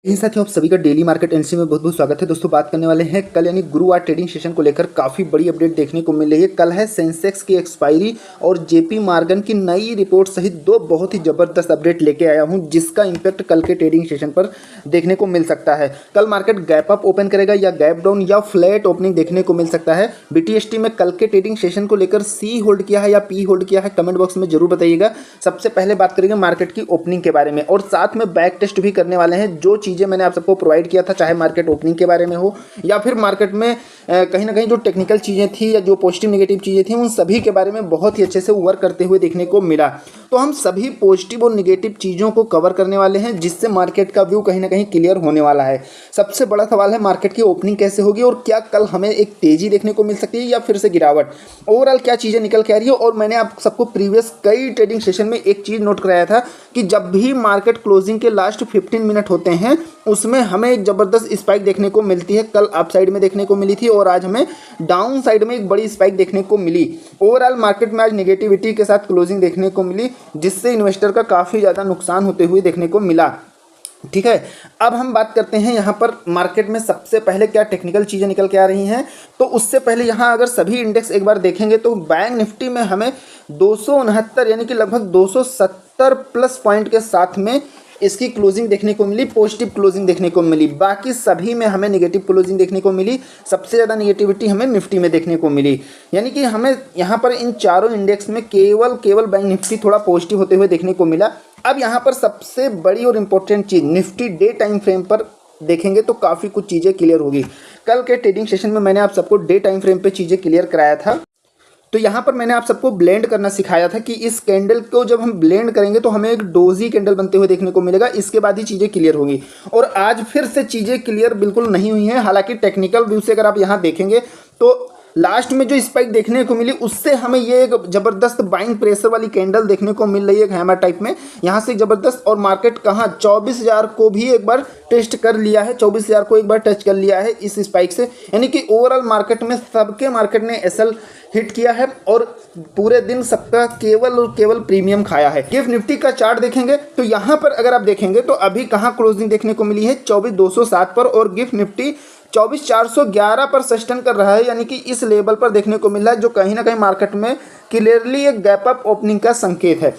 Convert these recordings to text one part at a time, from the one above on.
यही साथियों, आप सभी का डेली मार्केट एनसी में बहुत बहुत स्वागत है। दोस्तों, बात करने वाले हैं कल यानी गुरुवार ट्रेडिंग सेशन को लेकर काफ़ी बड़ी अपडेट देखने को मिल रही है। कल है सेंसेक्स की एक्सपायरी और जेपी मॉर्गन की नई रिपोर्ट सहित दो बहुत ही ज़बरदस्त अपडेट लेके आया हूं, जिसका इंपैक्ट कल के ट्रेडिंग सेशन पर देखने को मिल सकता है। कल मार्केट गैप अप ओपन करेगा या गैप डाउन या फ्लैट ओपनिंग देखने को मिल सकता है। बीटीएसटी में कल के ट्रेडिंग सेशन को लेकर सी होल्ड किया है या पी होल्ड किया है, कमेंट बॉक्स में जरूर बताइएगा। सबसे पहले बात करेंगे मार्केट की ओपनिंग के बारे में और साथ में बैक टेस्ट भी करने वाले हैं। जो चीज़ें मैंने आप सबको प्रोवाइड किया था, चाहे मार्केट ओपनिंग के बारे में हो या फिर मार्केट में कहीं ना कहीं जो टेक्निकल चीज़ें थी या जो पॉजिटिव नेगेटिव चीज़ें थी, उन सभी के बारे में बहुत ही अच्छे से वर्क करते हुए देखने को मिला। तो हम सभी पॉजिटिव और नेगेटिव चीज़ों को कवर करने वाले हैं, जिससे मार्केट का व्यू कहीं ना कहीं क्लियर होने वाला है। सबसे बड़ा सवाल है मार्केट की ओपनिंग कैसे होगी और क्या कल हमें एक तेज़ी देखने को मिल सकती है या फिर से गिरावट। ओवरऑल क्या चीज़ें निकल के आ रही है। और मैंने आप सबको प्रीवियस कई ट्रेडिंग सेशन में एक चीज़ नोट कराया था कि जब भी मार्केट क्लोजिंग के लास्ट 15 मिनट होते हैं, उसमें हमें एक ज़बरदस्त स्पाइक देखने को मिलती है। कल अप साइड में देखने को मिली थी और आज हमें डाउन साइड में एक बड़ी स्पाइक देखने को मिली। ओवरऑल मार्केट में आज नेगेटिविटी के साथ क्लोजिंग देखने को मिली, जिससे इन्वेस्टर का काफ़ी ज़्यादा नुकसान होते हुए देखने को मिला। ठीक है, अब हम बात करते हैं यहाँ पर मार्केट में सबसे पहले क्या टेक्निकल चीज़ें निकल के आ रही हैं। तो उससे पहले यहाँ अगर सभी इंडेक्स एक बार देखेंगे तो बैंक निफ्टी में हमें 269 यानी कि लगभग 270 प्लस पॉइंट के साथ में इसकी क्लोजिंग देखने को मिली, पॉजिटिव क्लोजिंग देखने को मिली। बाकी सभी में हमें नेगेटिव क्लोजिंग देखने को मिली। सबसे ज़्यादा नेगेटिविटी हमें निफ्टी में देखने को मिली, यानी कि हमें यहाँ पर इन चारों इंडेक्स में केवल बैंक निफ्टी थोड़ा पॉजिटिव होते हुए देखने को मिला। अब यहाँ पर सबसे बड़ी और इम्पोर्टेंट चीज़, निफ्टी डे टाइम फ्रेम पर देखेंगे तो काफ़ी कुछ चीज़ें क्लियर होगी। कल के ट्रेडिंग सेशन में मैंने आप सबको डे टाइम फ्रेम पे चीज़ें क्लियर कराया था। तो यहाँ पर मैंने आप सबको ब्लेंड करना सिखाया था कि इस कैंडल को जब हम ब्लेंड करेंगे तो हमें एक डोजी कैंडल बनते हुए देखने को मिलेगा। इसके बाद ही चीज़ें क्लियर होंगी। और आज फिर से चीज़ें क्लियर बिल्कुल नहीं हुई हैं। हालांकि टेक्निकल व्यू से अगर आप यहाँ देखेंगे तो लास्ट में जो स्पाइक देखने को मिली, उससे हमें ये एक ज़बरदस्त बाइंग प्रेशर वाली कैंडल देखने को मिल रही है, एक हैमर टाइप में यहाँ से ज़बरदस्त। और मार्केट कहाँ 24,000 को भी एक बार टेस्ट कर लिया है, 24,000 को एक बार टच कर लिया है इस स्पाइक से। यानी कि ओवरऑल मार्केट में सबके मार्केट ने एसएल हिट किया है और पूरे दिन सबका केवल और केवल प्रीमियम खाया है। गिफ्ट निफ्टी का चार्ट देखेंगे तो यहाँ पर अगर आप देखेंगे तो अभी कहाँ क्लोजिंग देखने को मिली है, 24,207 पर, और गिफ्ट निफ्टी 24,411 पर सस्टेन कर रहा है। यानी कि इस लेवल पर देखने को मिल रहा है, जो कहीं ना कहीं मार्केट में क्लियरली एक गैप अप ओपनिंग का संकेत है।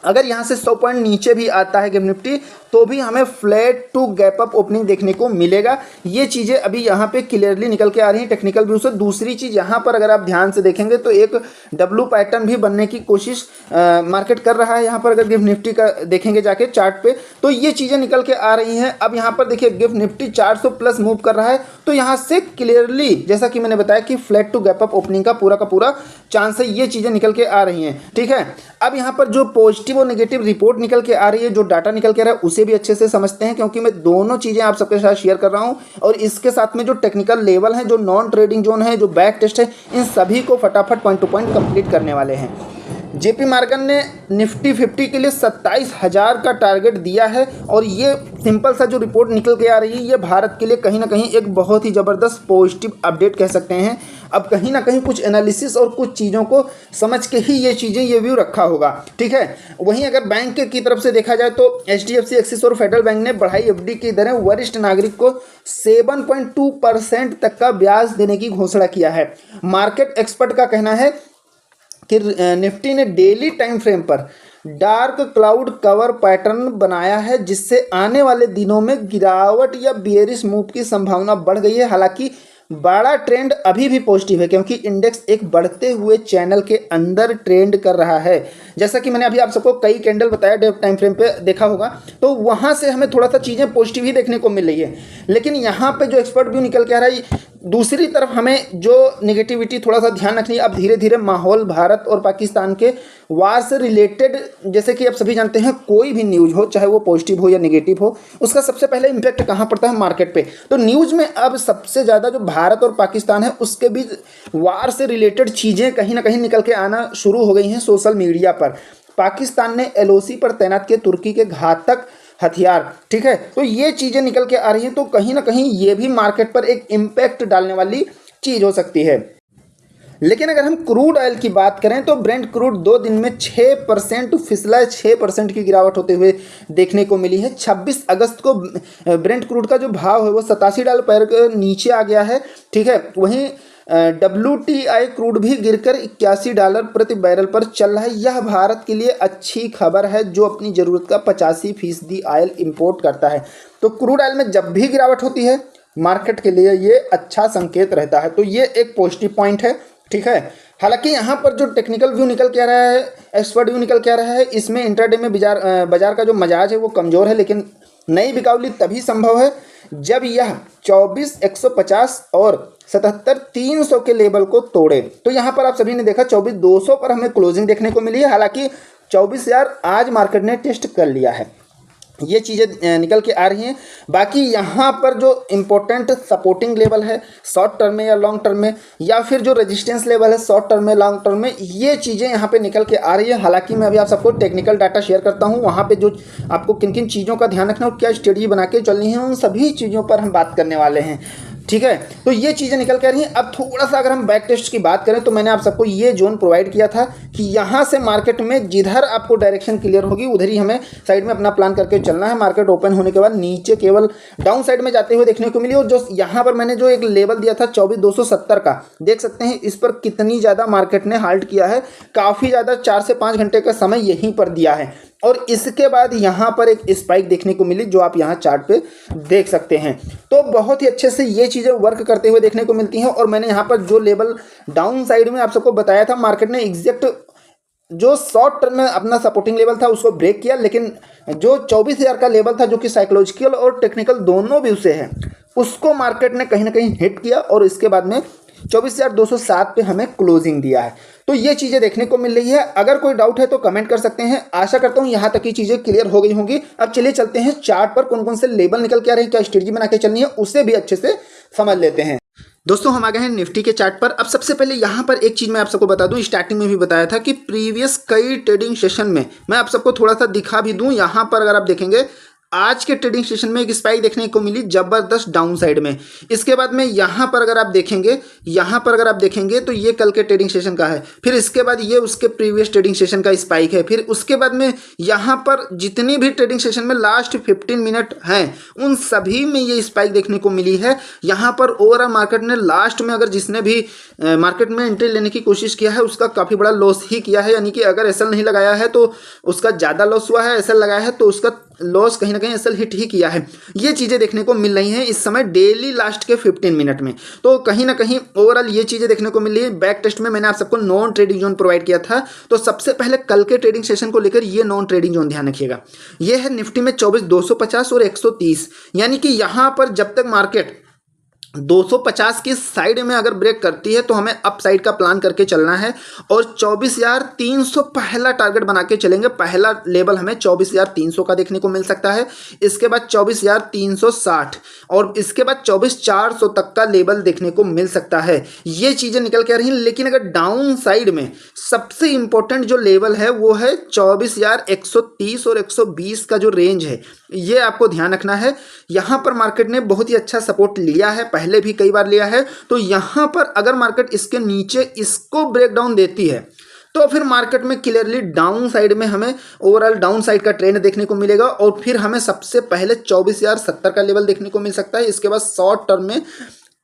अगर यहाँ से 100 पॉइंट नीचे भी आता है गिफ्ट निफ्टी तो भी हमें flat to gap up opening देखने को मिलेगा। ये चीज़ें अभी यहाँ पे क्लियरली निकल के आ रही हैं टेक्निकल व्यू से। दूसरी चीज़ यहाँ पर अगर आप ध्यान से देखेंगे तो एक डब्लू पैटर्न भी बनने की कोशिश मार्केट कर रहा है। यहाँ पर अगर गिफ्ट निफ्टी का देखेंगे जाके चार्ट पे तो ये चीज़ें निकल के आ रही हैं। अब यहाँ पर देखिए गिफ्ट निफ्टी 400 प्लस मूव कर रहा है, तो यहाँ से क्लियरली जैसा कि मैंने बताया कि flat to gap up opening का पूरा चांस है। ये चीज़ें निकल के आ रही हैं। ठीक है, अब यहाँ पर जो पॉजिटिव और नेगेटिव रिपोर्ट निकल के आ रही है, जो डाटा निकल के आ रहा है, उसे भी अच्छे से समझते हैं, क्योंकि मैं दोनों चीज़ें आप सबके साथ शेयर कर रहा हूँ। और इसके साथ में जो टेक्निकल लेवल है, जो नॉन ट्रेडिंग जोन है, जो बैक टेस्ट है, इन सभी को फटाफट पॉइंट टू पॉइंट कंप्लीट करने वाले हैं। जेपी मॉर्गन ने निफ्टी 50 के लिए 27,000 का टारगेट दिया है। और ये सिंपल सा जो रिपोर्ट निकल के आ रही है, ये भारत के लिए कहीं ना कहीं एक बहुत ही ज़बरदस्त पॉजिटिव अपडेट कह सकते हैं। अब कहीं ना कहीं कुछ एनालिसिस और कुछ चीज़ों को समझ के ही ये चीज़ें, ये व्यू रखा होगा। ठीक है, वहीं अगर बैंक की तरफ से देखा जाए तो HDFC एक्सिस और फेडरल बैंक ने बढ़ाई FD की दरें, वरिष्ठ नागरिक को 7.2% तक का ब्याज देने की घोषणा किया है। मार्केट एक्सपर्ट का कहना है कि निफ्टी ने डेली टाइम फ्रेम पर डार्क क्लाउड कवर पैटर्न बनाया है, जिससे आने वाले दिनों में गिरावट या बेयरिश मूव की संभावना बढ़ गई है। हालांकि बड़ा ट्रेंड अभी भी पॉजिटिव है, क्योंकि इंडेक्स एक बढ़ते हुए चैनल के अंदर ट्रेंड कर रहा है। जैसा कि मैंने अभी आप सबको कई कैंडल बताया, डे टाइम फ्रेम पे देखा होगा, तो वहाँ से हमें थोड़ा सा चीज़ें पॉजिटिव ही देखने को मिल रही है। लेकिन यहाँ पे जो एक्सपर्ट व्यू निकल के आ रहा है, दूसरी तरफ हमें जो नेगेटिविटी थोड़ा सा ध्यान रखनी है। अब धीरे धीरे माहौल भारत और पाकिस्तान के वार से रिलेटेड, जैसे कि आप सभी जानते हैं, कोई भी न्यूज़ हो, चाहे वो पॉजिटिव हो या नेगेटिव हो, उसका सबसे पहले इम्पैक्ट कहाँ पड़ता है, मार्केट पे। तो न्यूज़ में अब सबसे ज़्यादा जो भारत और पाकिस्तान है, उसके बीच वार से रिलेटेड चीज़ें कहीं ना कहीं निकल के आना शुरू हो गई हैं सोशल मीडिया पर। पाकिस्तान ने LOC पर तैनात किए तुर्की के घातक हथियार। ठीक है, तो ये चीज़ें निकल के आ रही हैं, तो कहीं ना कहीं ये भी मार्केट पर एक इम्पैक्ट डालने वाली चीज़ हो सकती है। लेकिन अगर हम क्रूड ऑयल की बात करें तो ब्रेंट क्रूड 2 दिन में 6% फिसला है, 6% की गिरावट होते हुए देखने को मिली है। 26 अगस्त को ब्रेंट क्रूड का जो भाव है वो $87 पर नीचे आ गया है, ठीक है। वहीं WTI क्रूड भी गिरकर $81 प्रति बैरल पर चल रहा है। यह भारत के लिए अच्छी खबर है जो अपनी ज़रूरत का 85% ऑयल इंपोर्ट करता है। तो क्रूड ऑयल में जब भी गिरावट होती है मार्केट के लिए ये अच्छा संकेत रहता है, तो ये एक पॉजिटिव पॉइंट है, ठीक है। हालांकि यहाँ पर जो टेक्निकल व्यू निकल के आ रहा है, एक्सपर्ट व्यू निकल के आ रहा है, इसमें इंट्राडे में बाजार का जो मजाज है वो कमज़ोर है, लेकिन नई बिकावली तभी संभव है जब यह 24,150 और 77,300 के लेवल को तोड़े। तो यहाँ पर आप सभी ने देखा 24,200 पर हमें क्लोजिंग देखने को मिली है। हालांकि 24,000 आज मार्केट ने टेस्ट कर लिया है, ये चीज़ें निकल के आ रही हैं। बाकी यहाँ पर जो इम्पोर्टेंट सपोर्टिंग लेवल है शॉर्ट टर्म में या लॉन्ग टर्म में, या फिर जो रेजिस्टेंस लेवल है शॉर्ट टर्म में लॉन्ग टर्म में, ये चीज़ें यहाँ पे निकल के आ रही है। हालांकि मैं अभी आप सबको टेक्निकल डाटा शेयर करता हूँ, वहाँ पे जो आपको किन किन चीज़ों का ध्यान रखना और क्या स्ट्रेटजी बना के चलनी है उन सभी चीज़ों पर हम बात करने वाले हैं, ठीक है। तो ये चीज़ें निकल के आ रही हैं। अब थोड़ा सा अगर हम बैक टेस्ट की बात करें तो मैंने आप सबको ये जोन प्रोवाइड किया था कि यहाँ से मार्केट में जिधर आपको डायरेक्शन क्लियर होगी उधर ही हमें साइड में अपना प्लान करके चलना है। मार्केट ओपन होने के बाद नीचे केवल डाउन साइड में जाते हुए देखने को मिली, और जो यहाँ पर मैंने जो एक लेवल दिया था 24,270 का, देख सकते हैं इस पर कितनी ज़्यादा मार्केट ने हाल्ट किया है। काफ़ी ज़्यादा 4 से 5 घंटे का समय यहीं पर दिया है, और इसके बाद यहाँ पर एक स्पाइक देखने को मिली जो आप यहाँ चार्ट पे देख सकते हैं। तो बहुत ही अच्छे से ये चीज़ें वर्क करते हुए देखने को मिलती हैं। और मैंने यहाँ पर जो लेवल डाउन साइड में आप सबको बताया था, मार्केट ने एग्जैक्ट जो शॉर्ट टर्म में अपना सपोर्टिंग लेवल था उसको ब्रेक किया, लेकिन जो 24,000 का लेवल था जो कि साइकोलॉजिकल और टेक्निकल दोनों व्यू से है, उसको मार्केट ने कहीं ना कहीं हिट किया और इसके बाद में 24,207 पे हमें क्लोजिंग दिया है। तो ये चीज़ें देखने को मिल रही है। अगर कोई डाउट है तो कमेंट कर सकते हैं। आशा करता हूँ यहाँ तक की चीज़ें क्लियर हो गई होंगी। अब चलिए चलते हैं चार्ट पर कौन कौन से लेवल निकल के आ रहे हैं, क्या स्ट्रेटजी बना के चलनी है, उसे भी अच्छे से समझ लेते हैं। दोस्तों हम आ गए हैं निफ्टी के चार्ट पर। अब सबसे पहले यहाँ पर एक चीज़ मैं आप सबको बता दूं, स्टार्टिंग में भी बताया था कि प्रीवियस कई ट्रेडिंग सेशन में मैं आप सबको थोड़ा सा दिखा भी दूं। यहाँ पर अगर आप देखेंगे आज के ट्रेडिंग सेशन में एक स्पाइक देखने को मिली जबरदस्त डाउन साइड में। इसके बाद में यहाँ पर अगर आप देखेंगे तो ये कल के ट्रेडिंग सेशन का है, फिर इसके बाद ये उसके प्रीवियस ट्रेडिंग सेशन का स्पाइक है, फिर उसके बाद में यहाँ पर जितनी भी ट्रेडिंग सेशन में लास्ट 15 मिनट हैं उन सभी में ये स्पाइक देखने को मिली है। यहाँ पर ओवरऑल मार्केट ने लास्ट में अगर जिसने भी मार्केट में एंट्री लेने की कोशिश किया है उसका काफ़ी बड़ा लॉस ही किया है, यानी कि अगर एसएल नहीं लगाया है तो उसका ज़्यादा लॉस हुआ है, एसएल लगाया है तो उसका लॉस कहीं ना कहीं एसएल हिट ही किया है। ये चीज़ें देखने को मिल रही हैं इस समय डेली लास्ट के 15 मिनट में। तो कहीं ना कहीं ओवरऑल ये चीज़ें देखने को मिल रही है। बैक टेस्ट में मैंने आप सबको नॉन ट्रेडिंग जोन प्रोवाइड किया था, तो सबसे पहले कल के ट्रेडिंग सेशन को लेकर ये नॉन ट्रेडिंग जोन ध्यान रखिएगा। ये है निफ्टी में 24,250 और 130, यानी कि यहाँ पर जब तक मार्केट 250 की साइड में अगर ब्रेक करती है तो हमें अप साइड का प्लान करके चलना है, और 24,300 पहला टारगेट बना के चलेंगे। पहला लेवल हमें 24,300 का देखने को मिल सकता है, इसके बाद 24,360 और इसके बाद 24,400 तक का लेवल देखने को मिल सकता है। ये चीज़ें निकल के आ रही हैं। लेकिन अगर डाउन साइड में सबसे इंपॉर्टेंट जो लेवल है वो है 24,130 और 120 का जो रेंज है, ये आपको ध्यान रखना है। यहाँ पर मार्केट ने बहुत ही अच्छा सपोर्ट लिया है, पहले भी कई बार लिया है। तो यहाँ पर अगर मार्केट इसके नीचे इसको ब्रेक डाउन देती है तो फिर मार्केट में क्लियरली डाउन साइड में हमें ओवरऑल डाउन साइड का ट्रेंड देखने को मिलेगा, और फिर हमें सबसे पहले 24,070 का लेवल देखने को मिल सकता है। इसके बाद शॉर्ट टर्म में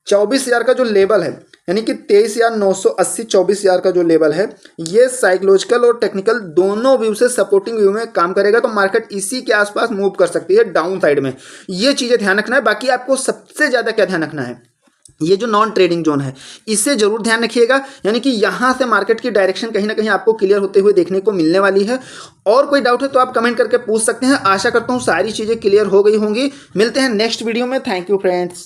24,000 का जो लेवल है, यानी कि 23,980 24,000 का जो लेवल है, ये साइकोलॉजिकल और टेक्निकल दोनों व्यू से सपोर्टिंग व्यू में काम करेगा। तो मार्केट इसी के आसपास मूव कर सकती है डाउन साइड में। ये चीज़ें ध्यान रखना है। बाकी आपको सबसे ज़्यादा क्या ध्यान रखना है, ये जो नॉन ट्रेडिंग जोन है इसे जरूर ध्यान रखिएगा, यानी कि यहाँ से मार्केट की डायरेक्शन कहीं ना कहीं आपको क्लियर होते हुए देखने को मिलने वाली है। और कोई डाउट है तो आप कमेंट करके पूछ सकते हैं। आशा करता हूँ सारी चीज़ें क्लियर हो गई होंगी। मिलते हैं नेक्स्ट वीडियो में। Thank you friends.